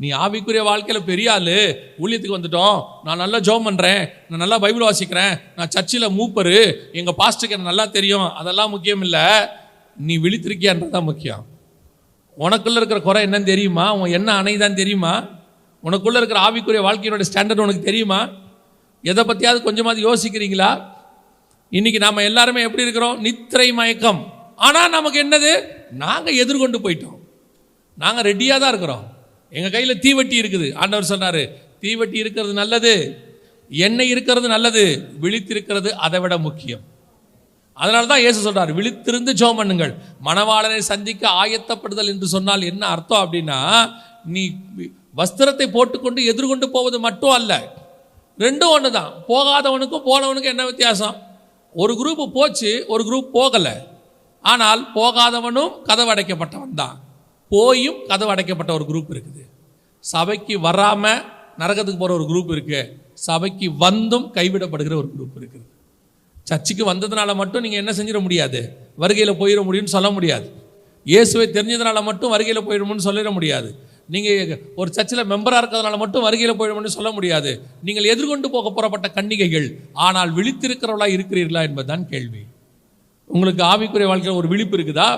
நீ ஆவிக்குரிய வாழ்க்கையில் பெரிய ஆள், ஊழியத்துக்கு வந்துட்டோம், நான் நல்லா ஜெபம் பண்ணுறேன், நான் நல்லா பைபிள் வாசிக்கிறேன், நான் சர்ச்சில் மூப்பரு, எங்கள் பாஸ்டருக்கு எனக்கு நல்லா தெரியும், அதெல்லாம் முக்கியம் இல்லை. நீ விழித்திருக்கியான்றதான் முக்கியம். உனக்குள்ளே இருக்கிற குறை என்னன்னு தெரியுமா? உன் என்ன அணைதான் தெரியுமா? உனக்குள்ளே இருக்கிற ஆவிக்குரிய வாழ்க்கையினுடைய ஸ்டாண்டர்ட் உனக்கு தெரியுமா? எதை பற்றியாவது கொஞ்சமாவது யோசிக்கிறீங்களா? இன்னைக்கு நாம் எல்லாருமே எப்படி இருக்கிறோம்? நித்திரை மயக்கம். ஆனால் நமக்கு என்னது? நாங்கள் எதிர்கொண்டு போயிட்டோம். நாங்கள் ரெடியாக தான் இருக்கிறோம். எங்கள் கையில் தீவட்டி இருக்குது. ஆண்டவர் சொன்னார், தீவட்டி இருக்கிறது நல்லது, எண்ணெய் இருக்கிறது நல்லது, விழித்திருக்கிறது அதை விட முக்கியம். அதனால தான் இயேசு சொல்றார், விழித்திருந்து ஜெபம் பண்ணுங்கள். மணவாளனை சந்திக்க ஆயத்தப்படுதல் என்று சொன்னால் என்ன அர்த்தம் அப்படின்னா, நீ வஸ்திரத்தை போட்டுக்கொண்டு எதிர்கொண்டு போவது மட்டும் அல்ல, ரெண்டும் ஒன்று தான். போகாதவனுக்கும் போனவனுக்கும் என்ன வித்தியாசம்? ஒரு குரூப் போச்சு, ஒரு குரூப் போகலை. ஆனால் போகாதவனும் கதவு அடைக்கப்பட்டவன் தான், போயும் கதவு அடைக்கப்பட்ட ஒரு குரூப் இருக்குது. சபைக்கு வராமல் நரகத்துக்கு போகிற ஒரு குரூப் இருக்குது, சபைக்கு வந்தும் கைவிடப்படுகிற ஒரு குரூப் இருக்குது. சர்ச்சுக்கு வந்ததுனால மட்டும் நீங்கள் என்ன செஞ்சிட முடியாது? வருகையில் போயிட முடியும்னு சொல்ல முடியாது. இயேசுவை தெரிஞ்சதுனால மட்டும் வருகையில் போயிடணும்னு சொல்லிட முடியாது. நீங்கள் ஒரு சர்ச்சில் மெம்பராக இருக்கிறதுனால மட்டும் வருகையில் போயிடணும்னு சொல்ல முடியாது. நீங்கள் எதிர்கொண்டு போக புறப்பட்ட கன்னிகைகள், ஆனால் விழித்திருக்கிறவர்களா இருக்கிறீர்களா என்பதுதான் கேள்வி. உங்களுக்கு ஆவிக்குரிய வாழ்க்கையில் ஒரு விழிப்பு இருக்குதா?